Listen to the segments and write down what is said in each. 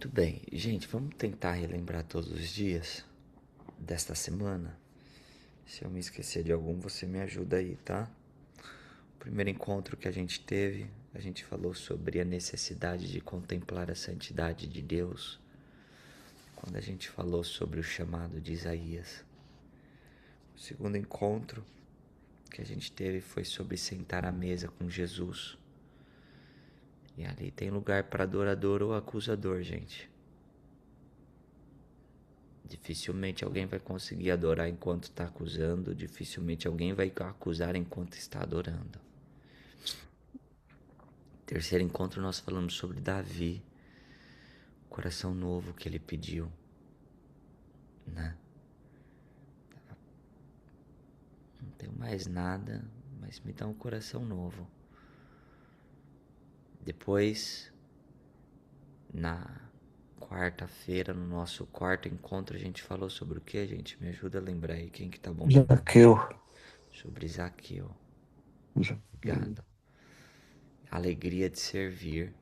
Muito bem, gente, vamos tentar relembrar todos os dias desta semana. Se eu me esquecer de algum, você me ajuda aí, tá? O primeiro encontro que a gente teve, a gente falou sobre a necessidade de contemplar a santidade de Deus. Quando a gente falou sobre o chamado de Isaías. O segundo encontro que a gente teve foi sobre sentar à mesa com Jesus. E ali tem lugar para adorador ou acusador, gente. Dificilmente alguém vai conseguir adorar enquanto está acusando, dificilmente alguém vai acusar enquanto está adorando. Terceiro encontro nós falamos sobre Davi, o coração novo que ele pediu, né? Não tenho mais nada, mas me dá um coração novo. Depois, na quarta-feira, no nosso quarto encontro, a gente falou sobre o que, gente? Me ajuda a lembrar aí, quem que tá bom de memória? Zaqueu. Sobre Zaqueu. Zaqueu. Obrigado. Alegria de servir.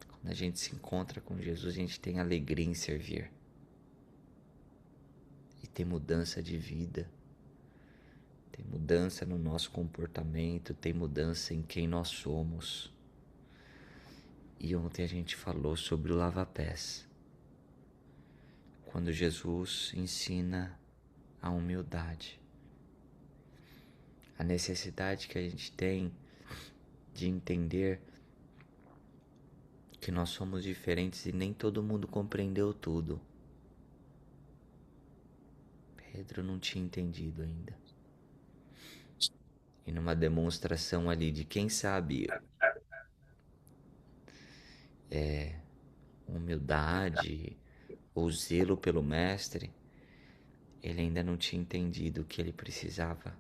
Quando a gente se encontra com Jesus, a gente tem alegria em servir. E tem mudança de vida. Tem mudança no nosso comportamento, tem mudança em quem nós somos. E ontem a gente falou sobre o lava-pés. Quando Jesus ensina a humildade. A necessidade que a gente tem de entender que nós somos diferentes e nem todo mundo compreendeu tudo. Pedro não tinha entendido ainda. E numa demonstração ali de quem sabe humildade ou zelo pelo mestre, ele ainda não tinha entendido que ele precisava.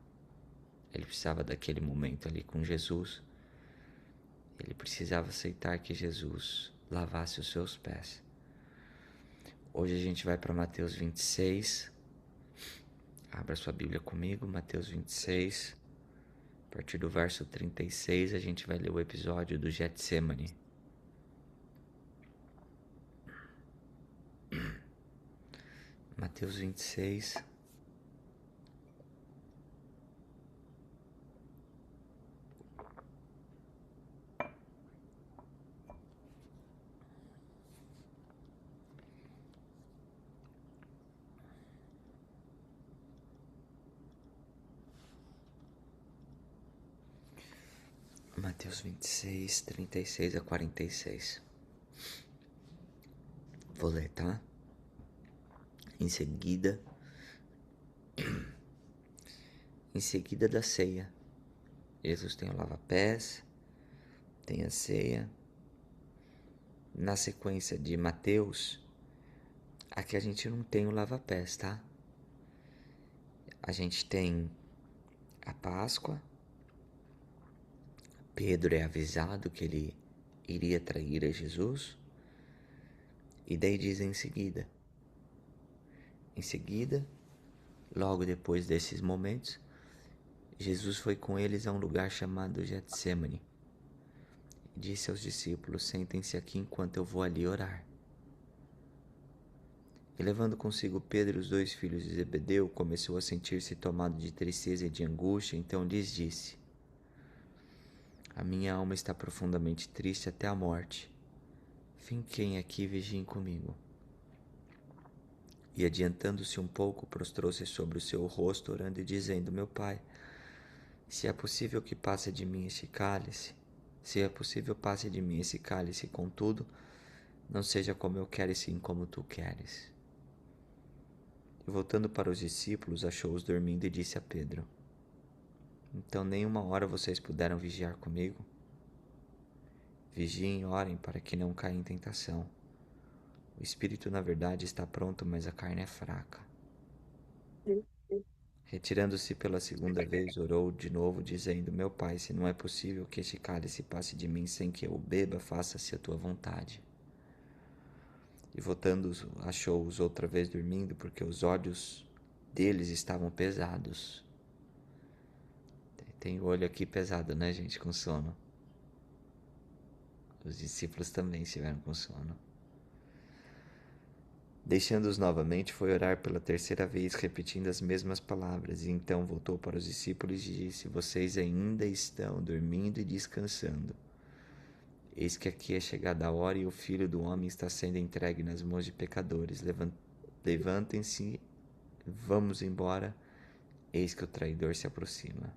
Ele precisava daquele momento ali com Jesus. Ele precisava aceitar que Jesus lavasse os seus pés. Hoje a gente vai para Mateus 26. Abra sua Bíblia comigo, Mateus 26. A partir do verso 36 a gente vai ler o episódio do Getsemane. Mateus 26. Mateus 26, 36 a 46. Vou ler, tá? Em seguida da ceia, Jesus tem o lava-pés, tem a ceia. Na sequência de Mateus, aqui a gente não tem o lava-pés, tá? A gente tem a Páscoa. Pedro é avisado que ele iria trair a Jesus. E daí diz em seguida, logo depois desses momentos, Jesus foi com eles a um lugar chamado Getsemane. E disse aos discípulos, sentem-se aqui enquanto eu vou ali orar. E levando consigo Pedro e os dois filhos de Zebedeu, começou a sentir-se tomado de tristeza e de angústia, então lhes disse, a minha alma está profundamente triste até a morte. Fiquem aqui e vigiem comigo. E adiantando-se um pouco, prostrou-se sobre o seu rosto, orando e dizendo, meu pai, se é possível que passe de mim este cálice, se é possível passe de mim esse cálice, contudo, não seja como eu quero e sim como tu queres. E voltando para os discípulos, achou-os dormindo e disse a Pedro, então nem uma hora vocês puderam vigiar comigo? Vigiem e orem para que não caia em tentação. O espírito, na verdade, está pronto, mas a carne é fraca. Retirando-se pela segunda vez, orou de novo, dizendo, meu pai, se não é possível que este cálice passe de mim sem que eu o beba, faça-se a tua vontade. E voltando, achou-os outra vez dormindo, porque os olhos deles estavam pesados. Tem o olho aqui pesado, né, gente, com sono. Os discípulos também estiveram com sono. Deixando-os novamente, foi orar pela terceira vez, repetindo as mesmas palavras. E então voltou para os discípulos e disse: Vocês ainda estão dormindo e descansando. Eis que aqui é chegada a hora e o Filho do Homem está sendo entregue nas mãos de pecadores. Levantem-se, vamos embora. Eis que o traidor se aproxima.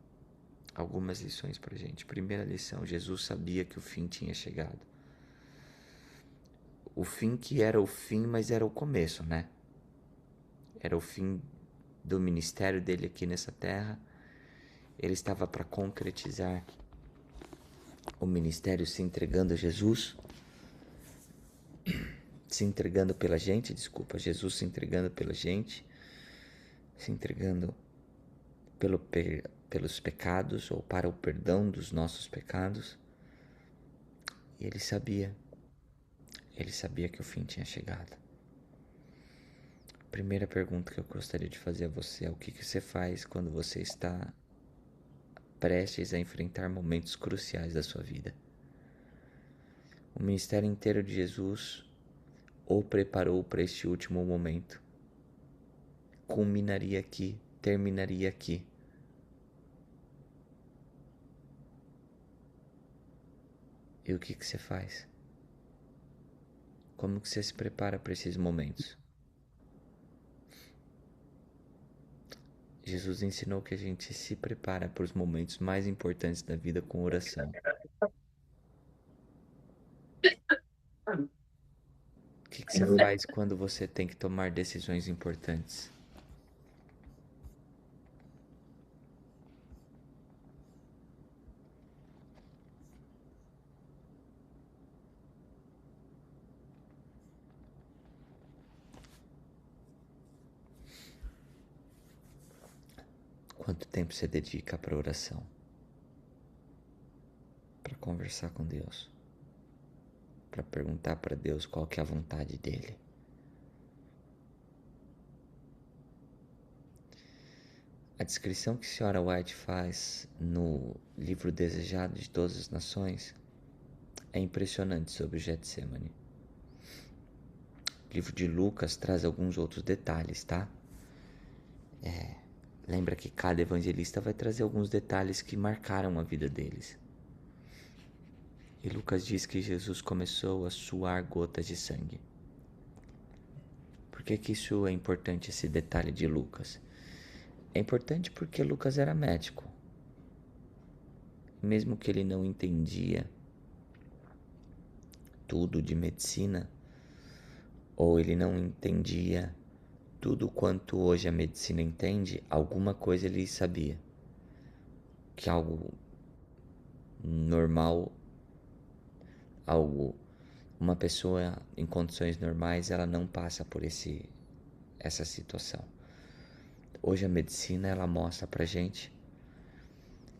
Algumas lições para a gente. Primeira lição: Jesus sabia que o fim tinha chegado. O fim que era o fim, mas era o começo, né? Era o fim do ministério dele aqui nessa terra. Ele estava para concretizar o ministério se entregando a Jesus, se entregando pela gente, Jesus se entregando pela gente, se entregando pelos pecados ou para o perdão dos nossos pecados. E ele sabia que o fim tinha chegado. A primeira pergunta que eu gostaria de fazer a você é: o que você faz quando você está prestes a enfrentar momentos cruciais da sua vida? O ministério inteiro de Jesus o preparou para este último momento. Culminaria aqui, terminaria aqui. E o que você faz? Como que você se prepara para esses momentos? Jesus ensinou que a gente se prepara para os momentos mais importantes da vida com oração. O que você faz quando você tem que tomar decisões importantes? Quanto tempo você dedica para oração? Para conversar com Deus? Para perguntar para Deus qual que é a vontade dele? A descrição que a senhora White faz no livro Desejado de Todas as Nações é impressionante sobre o Getsemane. O livro de Lucas traz alguns outros detalhes, tá? Lembra que cada evangelista vai trazer alguns detalhes que marcaram a vida deles. E Lucas diz que Jesus começou a suar gotas de sangue. Por que isso é importante, esse detalhe de Lucas? É importante porque Lucas era médico. Mesmo que ele não entendia tudo de medicina, ou ele não entendia tudo quanto hoje a medicina entende, alguma coisa ele sabia. Que algo normal, uma pessoa em condições normais, ela não passa por essa situação. Hoje a medicina, ela mostra pra gente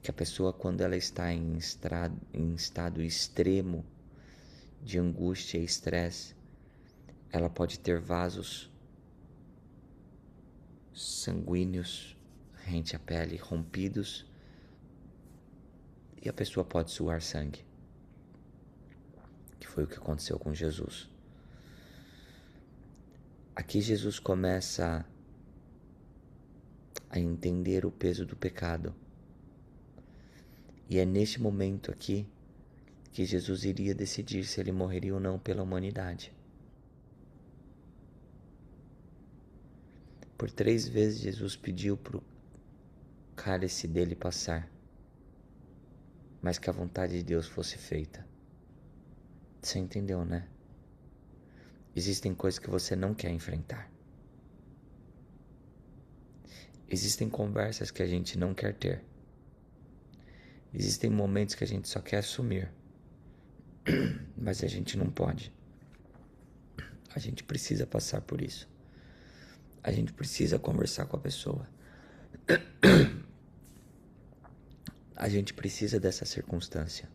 que a pessoa, quando ela está em estado extremo de angústia e estresse, ela pode ter vasos sanguíneos rente à pele rompidos e a pessoa pode suar sangue, que foi o que aconteceu com Jesus. Aqui Jesus começa a entender o peso do pecado. E é neste momento aqui que Jesus iria decidir se ele morreria ou não pela humanidade. Por 3 vezes Jesus pediu para o cálice dele passar, mas que a vontade de Deus fosse feita. Você entendeu, né? Existem coisas que você não quer enfrentar. Existem conversas que a gente não quer ter. Existem momentos que a gente só quer assumir, mas a gente não pode. A gente precisa passar por isso. A gente precisa conversar com a pessoa. A gente precisa dessa circunstância.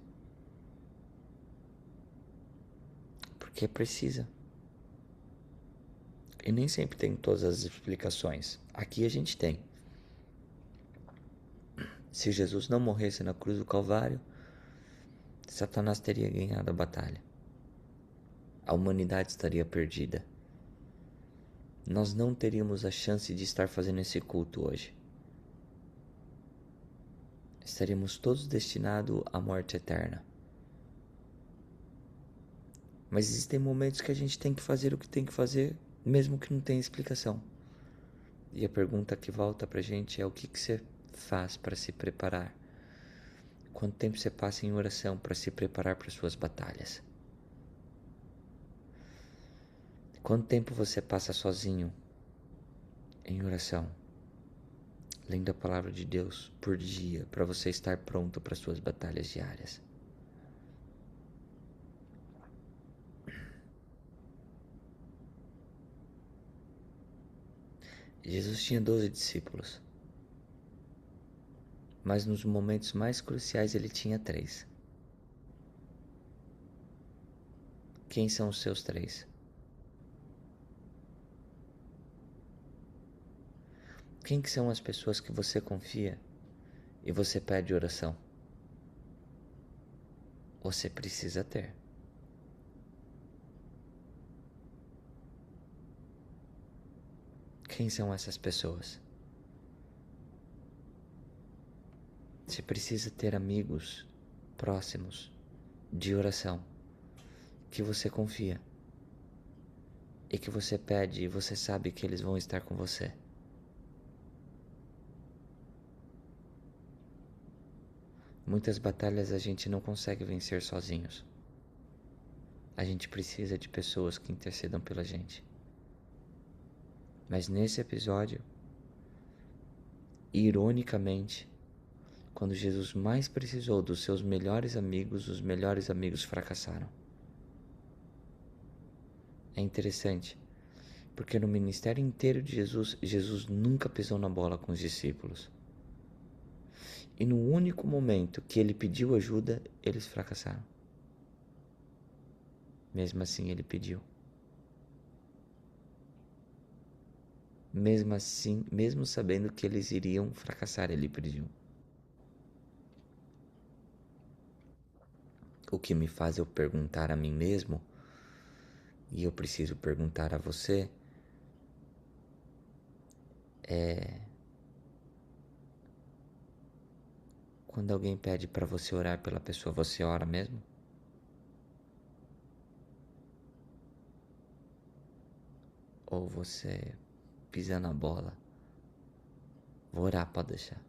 Porque precisa. E nem sempre tem todas as explicações. Aqui a gente tem. Se Jesus não morresse na cruz do Calvário, Satanás teria ganhado a batalha. A humanidade estaria perdida. nós não teríamos a chance de estar fazendo esse culto hoje. Estaríamos todos destinados à morte eterna. Mas existem momentos que a gente tem que fazer o que tem que fazer, mesmo que não tenha explicação. E a pergunta que volta pra gente é: o que você faz para se preparar? Quanto tempo você passa em oração para se preparar para suas batalhas? Quanto tempo você passa sozinho em oração, lendo a palavra de Deus por dia, para você estar pronto para suas batalhas diárias? Jesus tinha 12 discípulos, mas nos momentos mais cruciais ele tinha 3. Quem são os seus 3? Quem que são as pessoas que você confia e você pede oração? Você precisa ter. Quem são essas pessoas? Você precisa ter amigos próximos de oração que você confia e que você pede e você sabe que eles vão estar com você. Muitas batalhas a gente não consegue vencer sozinhos. A gente precisa de pessoas que intercedam pela gente. Mas nesse episódio, ironicamente, quando Jesus mais precisou dos seus melhores amigos, os melhores amigos fracassaram. É interessante, porque no ministério inteiro de Jesus, Jesus nunca pisou na bola com os discípulos. E no único momento que ele pediu ajuda, eles fracassaram. Mesmo assim, ele pediu. Mesmo assim, mesmo sabendo que eles iriam fracassar, ele pediu. O que me faz eu perguntar a mim mesmo, e eu preciso perguntar a você, é: quando alguém pede para você orar pela pessoa, você ora mesmo? Ou você pisa na bola? Vou orar, pode deixar.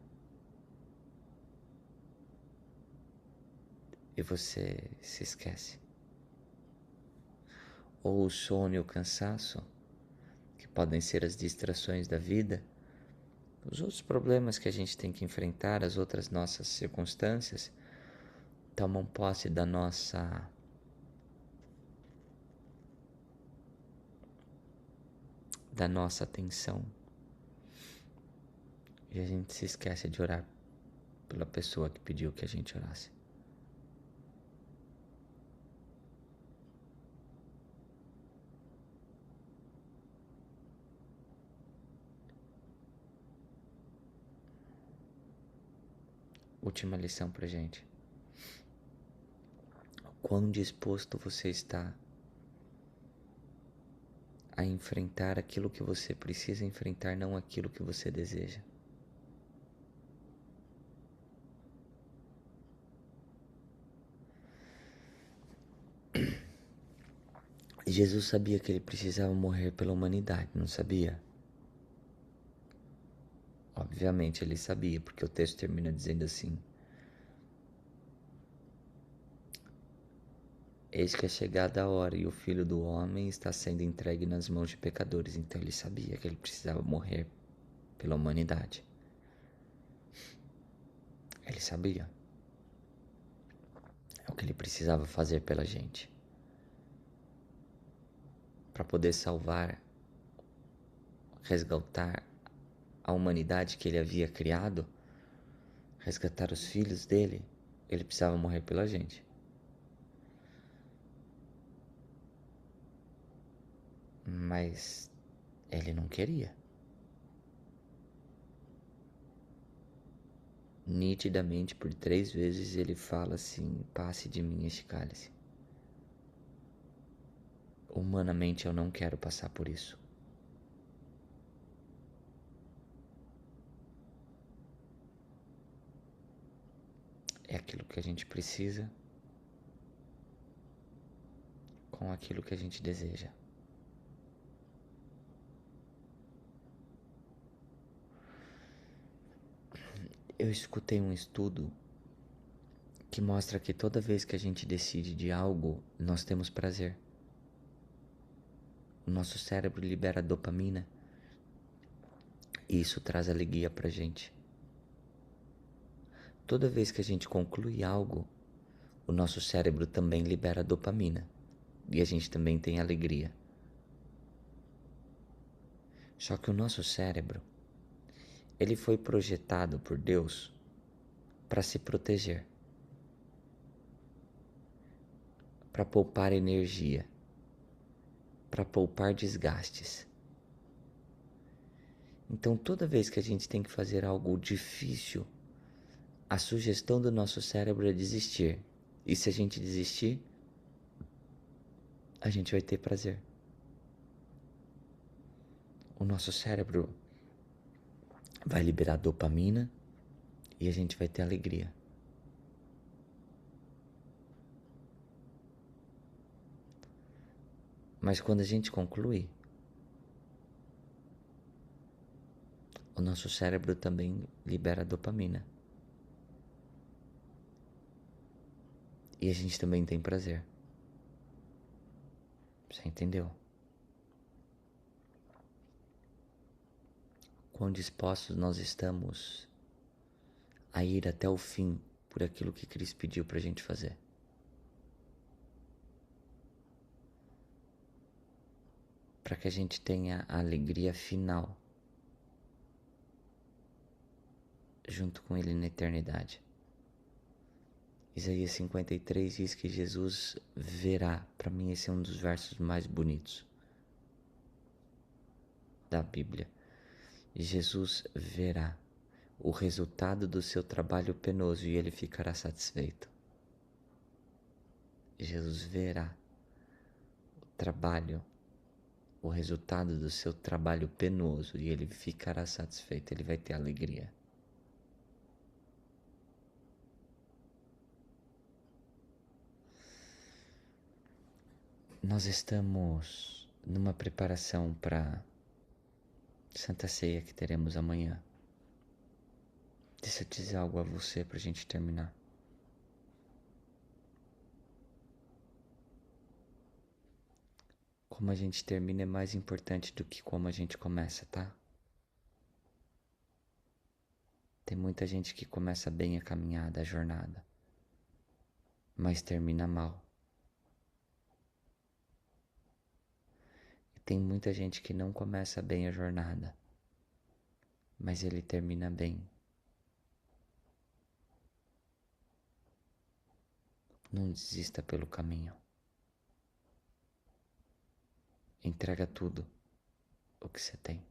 E você se esquece. Ou o sono e o cansaço, que podem ser as distrações da vida, os outros problemas que a gente tem que enfrentar, as outras nossas circunstâncias, tomam posse da nossa atenção. E a gente se esquece de orar pela pessoa que pediu que a gente orasse. Última lição pra gente. Quão disposto você está a enfrentar aquilo que você precisa enfrentar, não aquilo que você deseja. Jesus sabia que ele precisava morrer pela humanidade, não sabia? Obviamente ele sabia, porque o texto termina dizendo assim: eis que é chegada a hora e o Filho do Homem está sendo entregue nas mãos de pecadores. Então ele sabia que ele precisava morrer pela humanidade. Ele sabia. É o que ele precisava fazer pela gente. Para poder salvar, resgatar a humanidade que ele havia criado, resgatar os filhos dele, ele precisava morrer pela gente. Mas ele não queria. Nitidamente, por 3 vezes ele fala assim: passe de mim este cálice. Humanamente eu não quero passar por isso. é aquilo que a gente precisa com aquilo que a gente deseja. Eu escutei um estudo que mostra que toda vez que a gente decide de algo, nós temos prazer. O nosso cérebro libera dopamina e isso traz alegria pra gente. Toda vez que a gente conclui algo, o nosso cérebro também libera dopamina e a gente também tem alegria. Só que o nosso cérebro, ele foi projetado por Deus para se proteger, para poupar energia, para poupar desgastes. Então, toda vez que a gente tem que fazer algo difícil, a sugestão do nosso cérebro é desistir. E se a gente desistir, a gente vai ter prazer. O nosso cérebro vai liberar dopamina e a gente vai ter alegria. Mas quando a gente conclui, o nosso cérebro também libera dopamina. E a gente também tem prazer. Você entendeu? Quão dispostos nós estamos a ir até o fim por aquilo que Cristo pediu pra gente fazer. Para que a gente tenha a alegria final junto com Ele na eternidade. Isaías 53 diz que Jesus verá. Para mim esse é um dos versos mais bonitos da Bíblia. Jesus verá o resultado do seu trabalho penoso e ele ficará satisfeito. Jesus verá o resultado do seu trabalho penoso e ele ficará satisfeito, ele vai ter alegria. Nós estamos numa preparação para Santa Ceia que teremos amanhã. Deixa eu dizer algo a você pra gente terminar. Como a gente termina é mais importante do que como a gente começa, tá? Tem muita gente que começa bem a caminhada, a jornada, mas termina mal. E tem muita gente que não começa bem a jornada, mas ele termina bem. Não desista pelo caminho. Entrega tudo o que você tem.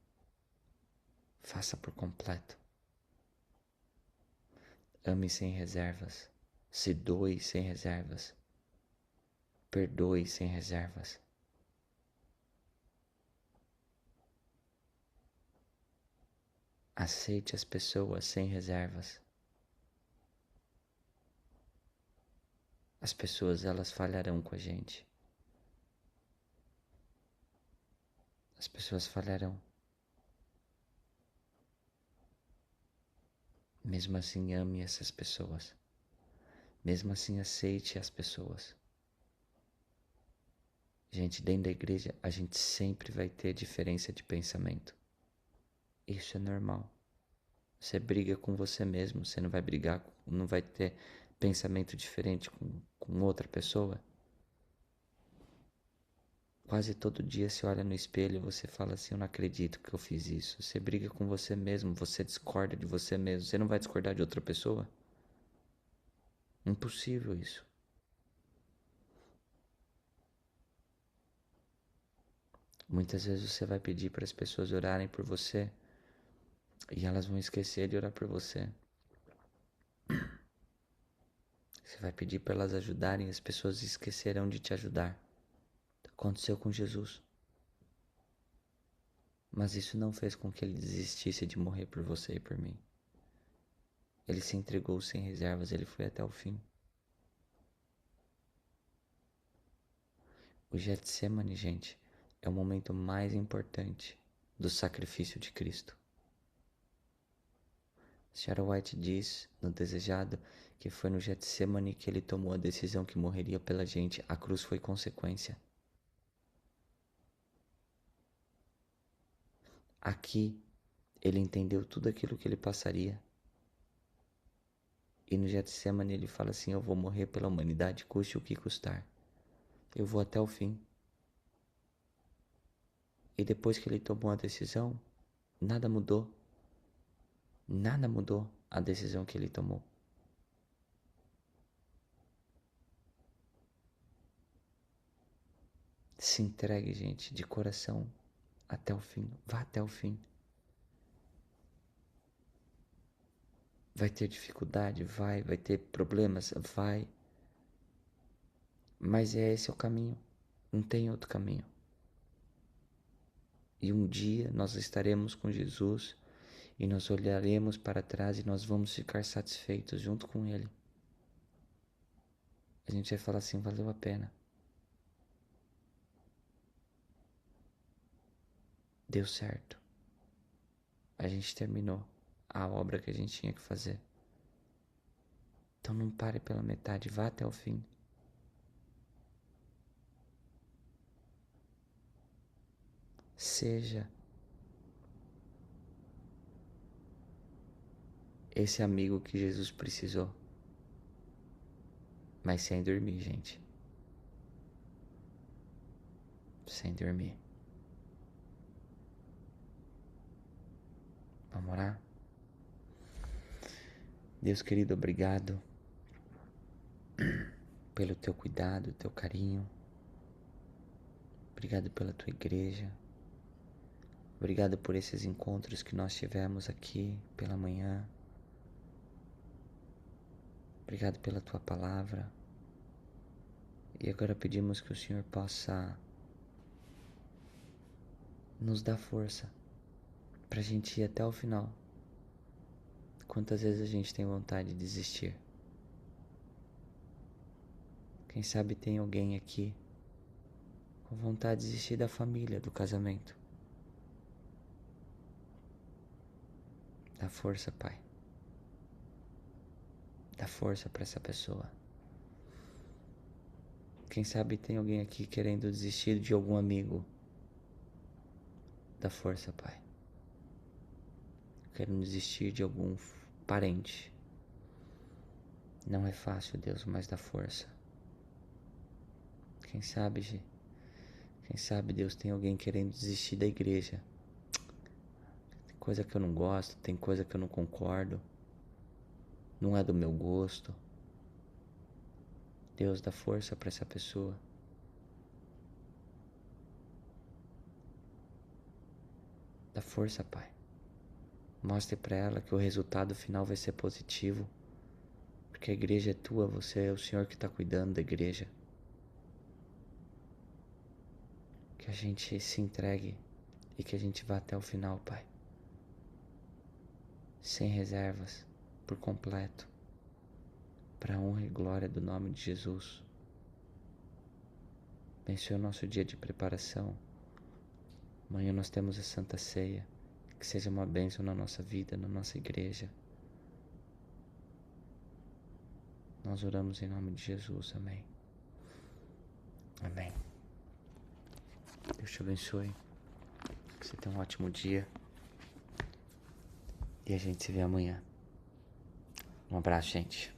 Faça por completo. Ame sem reservas. Se doe sem reservas. Perdoe sem reservas. Aceite as pessoas sem reservas. As pessoas, elas falharão com a gente. As pessoas falharão. Mesmo assim, ame essas pessoas. Mesmo assim, aceite as pessoas. Gente, dentro da igreja, a gente sempre vai ter diferença de pensamento. Isso é normal. Você briga com você mesmo, você não vai brigar, não vai ter pensamento diferente com outra pessoa. Quase todo dia você olha no espelho e você fala assim, eu não acredito que eu fiz isso. Você briga com você mesmo, você discorda de você mesmo. Você não vai discordar de outra pessoa? Impossível isso. Muitas vezes você vai pedir para as pessoas orarem por você e elas vão esquecer de orar por você. Você vai pedir para elas ajudarem e as pessoas esquecerão de te ajudar. Aconteceu com Jesus. Mas isso não fez com que ele desistisse de morrer por você e por mim. Ele se entregou sem reservas, ele foi até o fim. O Getsemane, gente, é o momento mais importante do sacrifício de Cristo. Sarah White diz no Desejado que foi no Getsemane que ele tomou a decisão que morreria pela gente. A cruz foi consequência. Aqui, ele entendeu tudo aquilo que ele passaria. E no Getsemane ele fala assim: eu vou morrer pela humanidade, custe o que custar. Eu vou até o fim. E depois que ele tomou a decisão, nada mudou. Nada mudou a decisão que ele tomou. Se entregue, gente, de coração até o fim. Vá até o fim. Vai ter dificuldade? Vai ter problemas? Vai. Mas esse é o caminho. Não tem outro caminho. E um dia nós estaremos com Jesus e nós olharemos para trás e nós vamos ficar satisfeitos junto com Ele. A gente vai falar assim: valeu a pena. Deu certo. A gente terminou a obra que a gente tinha que fazer. Então não pare pela metade, vá até o fim. Seja esse amigo que Jesus precisou. Mas sem dormir, gente. Sem dormir. Vamos orar? Deus querido, obrigado pelo teu cuidado, teu carinho. Obrigado pela tua igreja. Obrigado por esses encontros que nós tivemos aqui pela manhã. Obrigado pela tua palavra. E agora pedimos que o Senhor possa nos dar força pra gente ir até o final. Quantas vezes a gente tem vontade de desistir? Quem sabe tem alguém aqui com vontade de desistir da família, do casamento. Dá força, Pai. Dá força pra essa pessoa. Quem sabe tem alguém aqui querendo desistir de algum amigo. Dá força, Pai. Querendo desistir de algum parente. Não é fácil, Deus, mas dá força. Quem sabe, Deus, tem alguém querendo desistir da igreja. Tem coisa que eu não gosto, tem coisa que eu não concordo. Não é do meu gosto. Deus, dá força para essa pessoa. Dá força, Pai. Mostre para ela que o resultado final vai ser positivo. Porque a igreja é tua, você é o Senhor que está cuidando da igreja. Que a gente se entregue e que a gente vá até o final, Pai. Sem reservas, por completo. Para a honra e glória do nome de Jesus. Abençoe o nosso dia de preparação. Amanhã nós temos a Santa Ceia. Que seja uma bênção na nossa vida, na nossa igreja. Nós oramos em nome de Jesus. Amém. Amém. Deus te abençoe. Que você tenha um ótimo dia. E a gente se vê amanhã. Um abraço, gente.